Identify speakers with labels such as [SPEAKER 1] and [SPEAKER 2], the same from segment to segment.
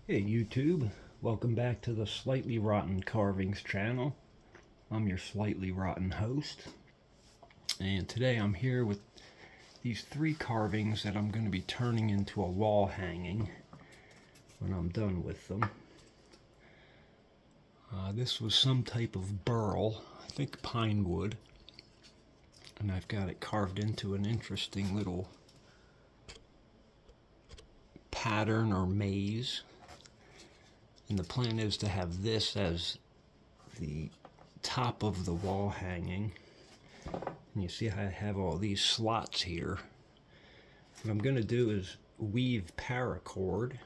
[SPEAKER 1] Hey YouTube, welcome back to the Slightly Rotten Carvings channel. I'm your Slightly Rotten host, and today I'm here with these three carvings that I'm going to be turning into a wall hanging when I'm done with them. This was some type of burl, I think pine wood, and I've got it carved into an interesting little pattern or maze. And the plan is to have this as the top of the wall hanging. And you see how I have all these slots here. What I'm going to do is weave paracord.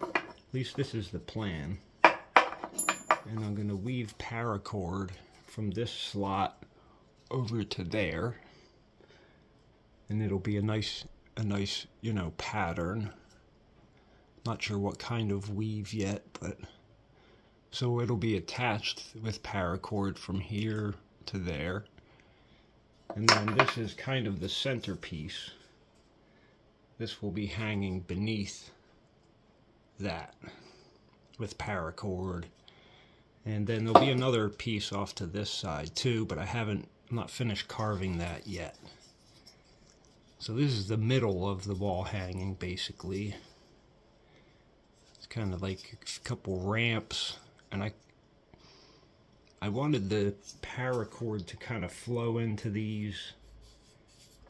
[SPEAKER 1] At least this is the plan. And I'm going to weave paracord from this slot over to there. And it'll be a nice, pattern. Not sure what kind of weave yet, but so it'll be attached with paracord from here to there. And then this is kind of the centerpiece. This will be hanging beneath that with paracord. And then there'll be another piece off to this side too, but I'm not finished carving that yet. So this is the middle of the wall hanging basically. Kind of like a couple ramps, and I wanted the paracord to kind of flow into these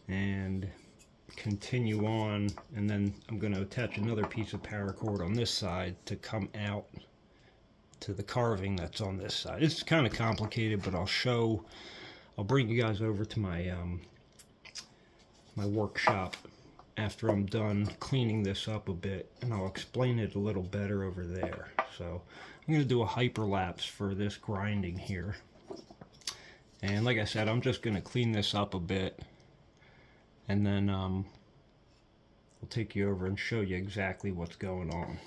[SPEAKER 1] and continue on, and then I'm going to attach another piece of paracord on this side to come out to the carving that's on this side. It's kind of complicated, but I'll bring you guys over to my my workshop after I'm done cleaning this up a bit, and I'll explain it a little better over there. So I'm going to do a hyperlapse for this grinding here, and like I said, I'm just going to clean this up a bit, and then I'll take you over and show you exactly what's going on.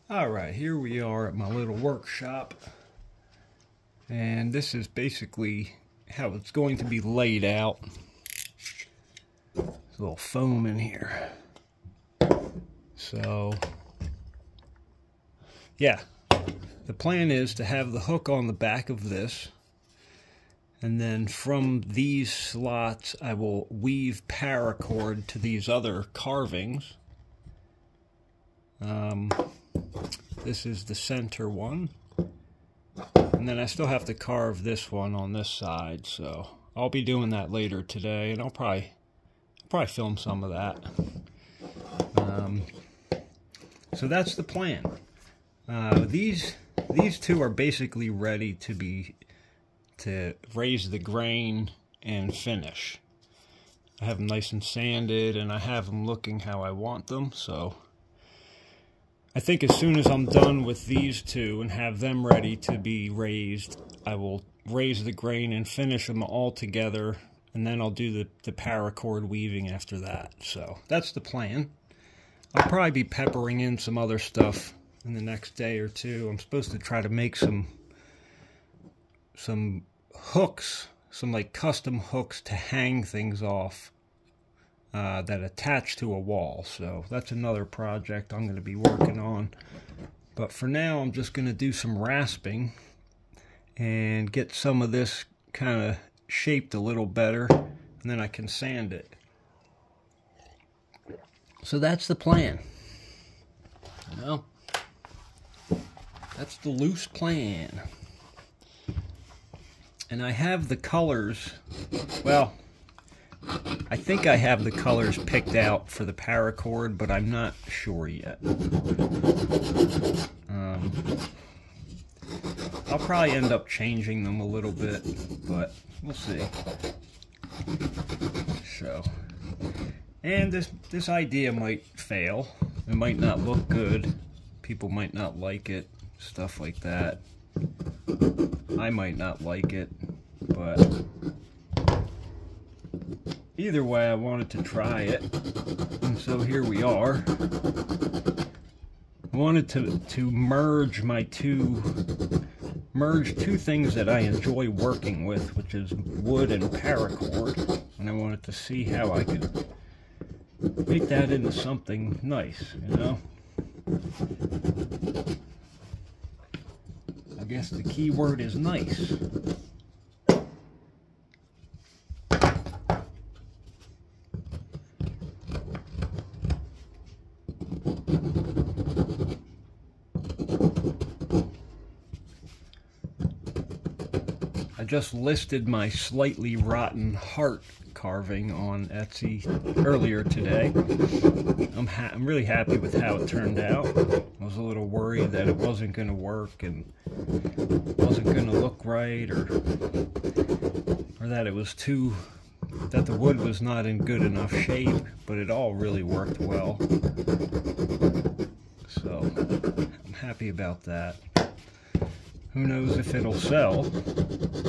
[SPEAKER 1] Alright, here we are at my little workshop, and this is basically how it's going to be laid out. There's a little foam in here. So, yeah, the plan is to have the hook on the back of this, and then from these slots I will weave paracord to these other carvings. This is the center one, and then I still have to carve this one on this side, so I'll be doing that later today, and I'll probably film some of that. So that's the plan. These two are basically ready to raise the grain and finish. I have them nice and sanded, and I have them looking how I want them, so I think as soon as I'm done with these two and have them ready to be raised, I will raise the grain and finish them all together, and then I'll do the paracord weaving after that. So that's the plan. I'll probably be peppering in some other stuff in the next day or two. I'm supposed to try to make some hooks, some like custom hooks to hang things off that attach to a wall. So that's another project I'm going to be working on. But for now, I'm just going to do some rasping and get some of this kind of shaped a little better, and then I can sand it. So that's the plan. You know, that's the loose plan. And I have the colors, well, I think I have the colors picked out for the paracord, but I'm not sure yet. I'll probably end up changing them a little bit, but we'll see. So, and this idea might fail. It might not look good. People might not like it, stuff like that. I might not like it, but either way, I wanted to try it, and so here we are. I wanted to merge two things that I enjoy working with, which is wood and paracord, and I wanted to see how I could make that into something nice, you know? I guess the key word is nice. I just listed my slightly rotten heart carving on Etsy earlier today. I'm really happy with how it turned out. I was a little worried that it wasn't going to work and wasn't going to look right, or that it was that the wood was not in good enough shape, but it all really worked well. So I'm happy about that. Who knows if it'll sell,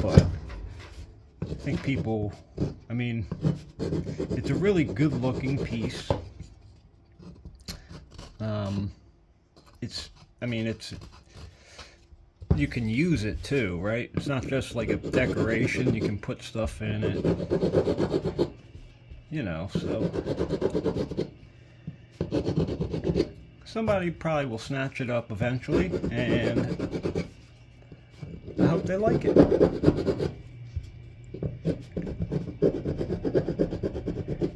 [SPEAKER 1] but I think people, I mean, it's a really good looking piece. You can use it too, right? It's not just like a decoration, you can put stuff in it, you know, so somebody probably will snatch it up eventually, and I hope they like it.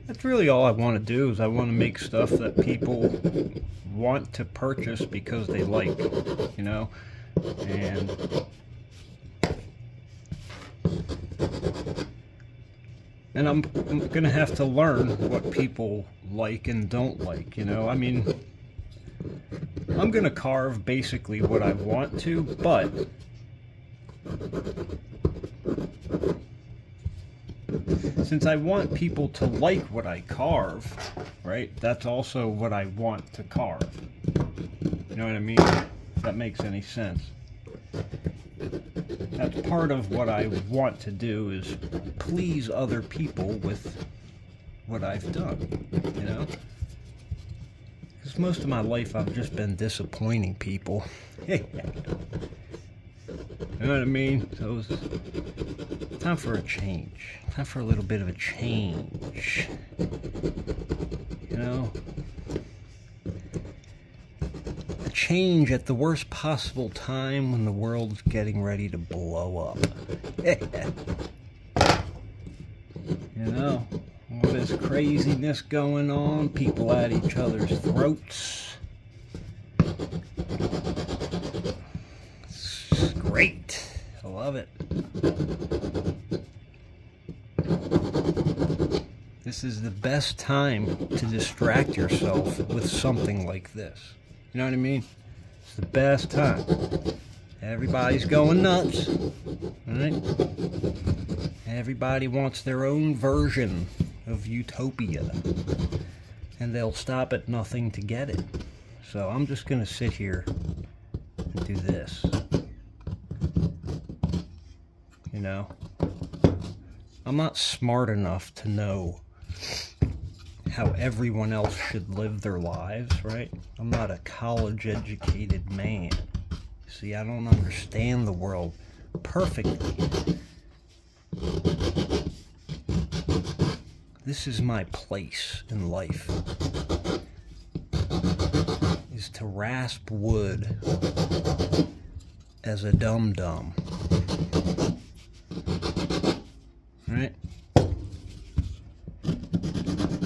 [SPEAKER 1] That's really all I want to do, is I want to make stuff that people want to purchase because they like, you know? And I'm gonna have to learn what people like and don't like, you know? I mean, I'm gonna carve basically what I want to, but since I want people to like what I carve, right, that's also what I want to carve. You know what I mean? If that makes any sense. That's part of what I want to do, is please other people with what I've done, you know? Because most of my life I've just been disappointing people. You know what I mean? So it's time for a change. Time for a little bit of a change. You know? A change at the worst possible time when the world's getting ready to blow up. You know? All this craziness going on, people at each other's throats. It's great. I love it. This is the best time to distract yourself with something like this. You know what I mean? It's the best time. Everybody's going nuts. Right? Everybody wants their own version of utopia, and they'll stop at nothing to get it. So I'm just gonna sit here and do this. You know, I'm not smart enough to know how everyone else should live their lives, right? I'm not a college educated man. See, I don't understand the world perfectly. This is my place in life, is to rasp wood as a dum-dum. Right?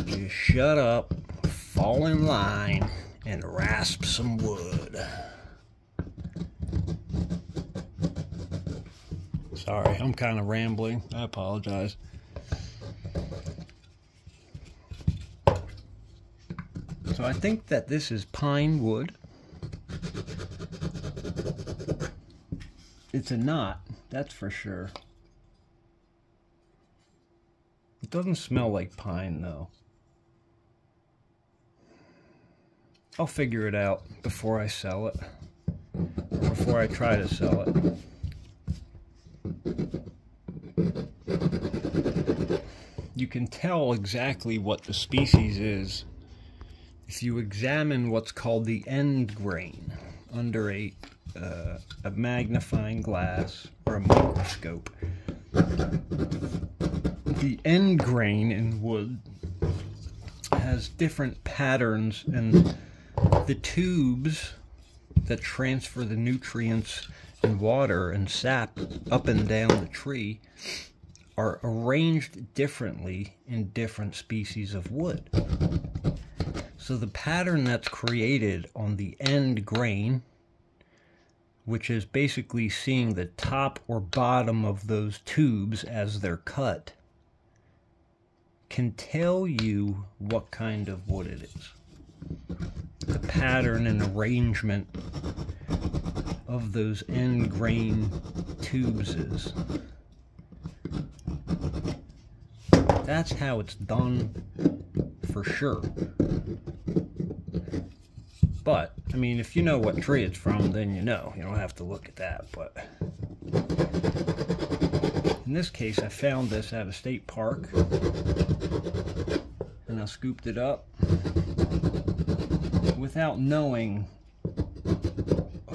[SPEAKER 1] Just shut up, fall in line, and rasp some wood. Sorry, I'm kind of rambling. I apologize. So I think that this is pine wood. It's a knot, that's for sure. It doesn't smell like pine though. I'll figure it out before I sell it. Or before I try to sell it. You can tell exactly what the species is if you examine what's called the end grain under a magnifying glass or a microscope. The end grain in wood has different patterns, and the tubes that transfer the nutrients and water and sap up and down the tree are arranged differently in different species of wood. So the pattern that's created on the end grain, which is basically seeing the top or bottom of those tubes as they're cut, can tell you what kind of wood it is. The pattern and arrangement of those end grain tubes is. That's how it's done for sure. But, I mean, if you know what tree it's from, then you know. You don't have to look at that, but... In this case, I found this at a state park. And I scooped it up without knowing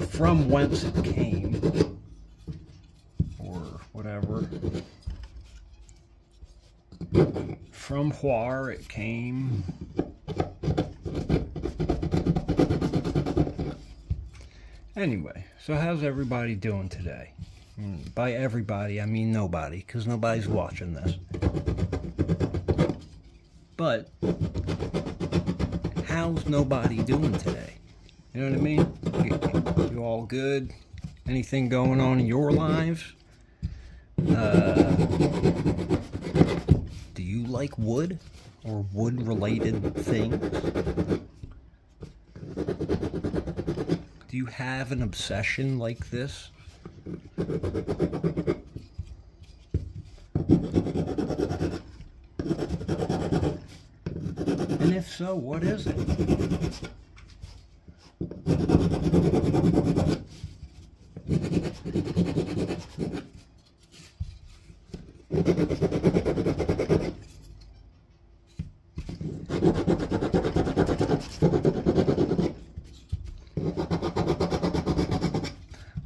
[SPEAKER 1] from whence it came. Or whatever. From where it came. Anyway, so how's everybody doing today? By everybody, I mean nobody, because nobody's watching this. But, how's nobody doing today? You know what I mean? You all good? Anything going on in your lives? Do you like wood? Or wood-related things? Do you have an obsession like this? And if so, what is it?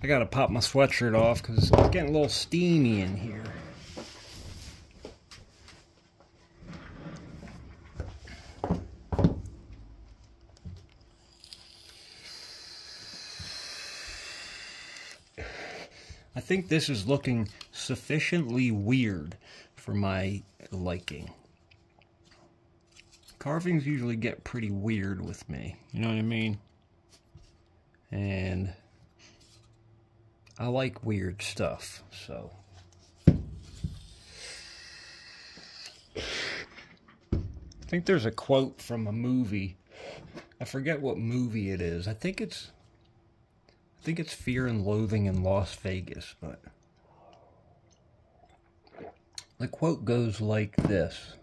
[SPEAKER 1] I gotta pop my sweatshirt off because it's getting a little steamy in here. I think this is looking sufficiently weird for my liking. Carvings usually get pretty weird with me, you know what I mean? And I like weird stuff, so. I think there's a quote from a movie. I forget what movie it is. I think it's Fear and Loathing in Las Vegas, but the quote goes like this: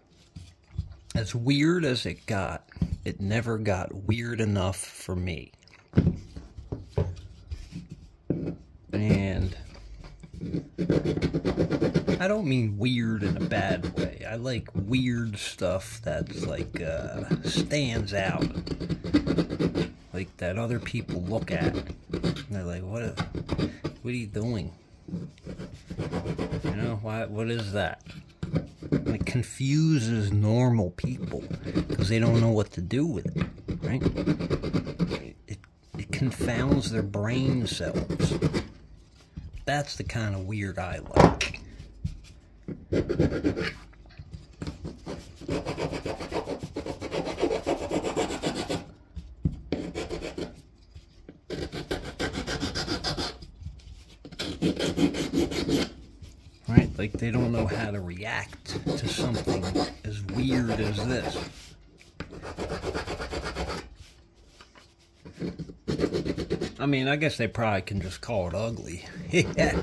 [SPEAKER 1] as weird as it got, it never got weird enough for me. And I don't mean weird in a bad way. I like weird stuff that's like stands out, like that other people look at and they're like, what are you doing? You know, what is that? And it confuses normal people because they don't know what to do with it, right? It confounds their brain cells. That's the kind of weird I like. Right? Like they don't know how to react to something as weird as this. I mean, I guess they probably can just call it ugly. Yeah.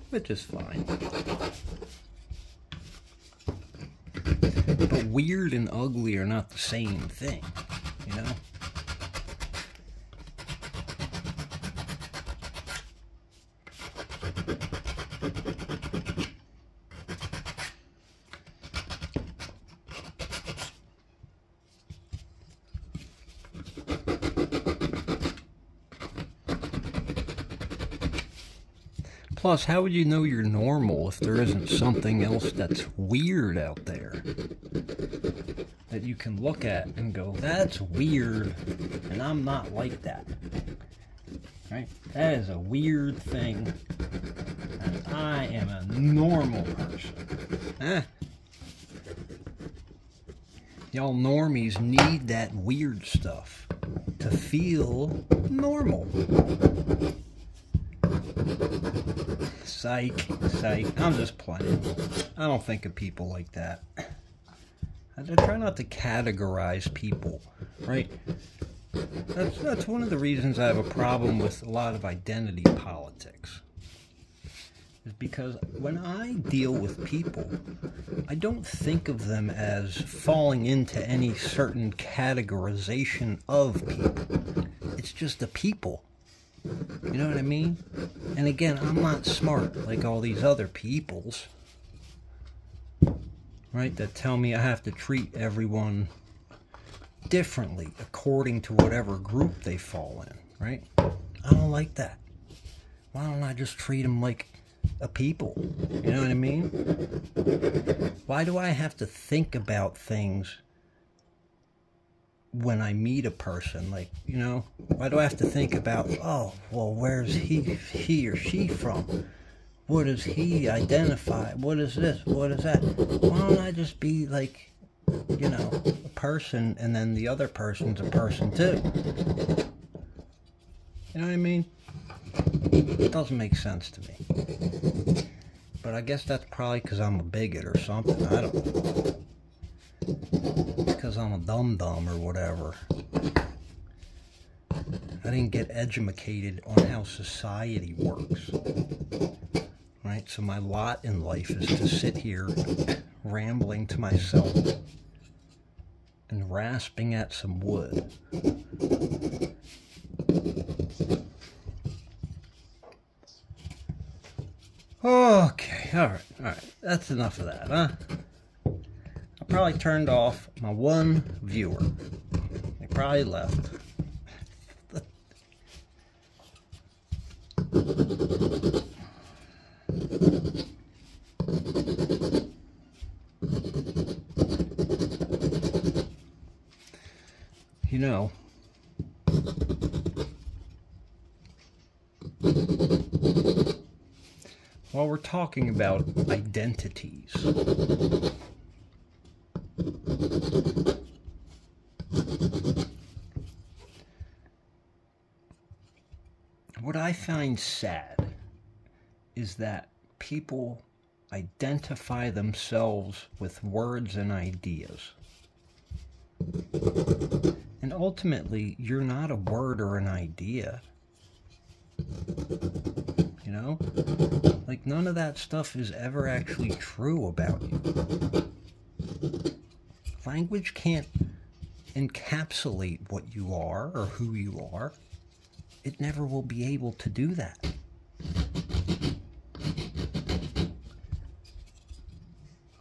[SPEAKER 1] Which is fine. But weird and ugly are not the same thing, you know? Plus, how would you know you're normal if there isn't something else that's weird out there that you can look at and go, that's weird, and I'm not like that, right? That is a weird thing, and I am a normal person. Y'all normies need that weird stuff to feel normal. Psych, psych. I'm just playing. I don't think of people like that. I try not to categorize people, right? That's one of the reasons I have a problem with a lot of identity politics. Is because when I deal with people, I don't think of them as falling into any certain categorization of people. It's just a people. You know what I mean? And again, I'm not smart like all these other peoples, right, that tell me I have to treat everyone differently according to whatever group they fall in, right? I don't like that. Why don't I just treat them like a people? You know what I mean? Why do I have to think about things when I meet a person? Like, you know, why do I have to think about, oh, well, where's he or she from? What does he identify? What is this? What is that? Why don't I just be like, you know, a person, and then the other person's a person too? You know what I mean? It doesn't make sense to me. But I guess that's probably because I'm a bigot or something. I don't know. Because I'm a dum-dum or whatever. I didn't get educated on how society works. Right? So my lot in life is to sit here rambling to myself and rasping at some wood. Okay, alright. That's enough of that, huh? I probably turned off my one viewer. They probably left. You know, while we're talking about identities, what I find sad is that people identify themselves with words and ideas. And ultimately, you're not a word or an idea. You know? Like, none of that stuff is ever actually true about you. Language can't encapsulate what you are or who you are. It never will be able to do that.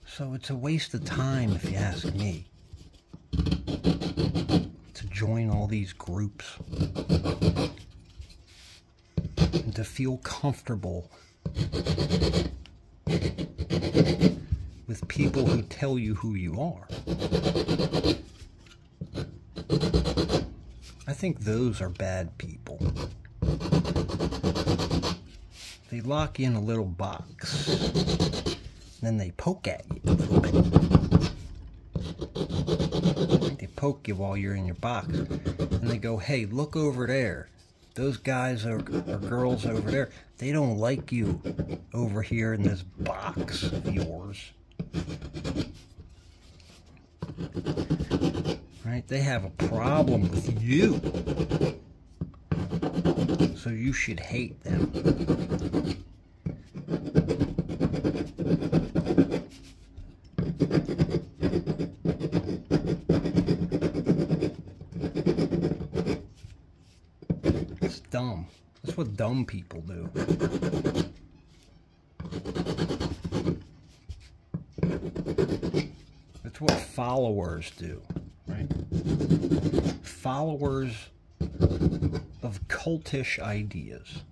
[SPEAKER 1] So it's a waste of time, if you ask me, to join all these groups and to feel comfortable with people who tell you who you are. I think those are bad people. They lock you in a little box, and then they poke at you a little bit. They poke you while you're in your box, and they go, hey, look over there. Those guys or girls over there, they don't like you over here in this box of yours. Right? They have a problem with you. So you should hate them. It's dumb. That's what dumb people do. That's what followers do, right? Followers of cultish ideas.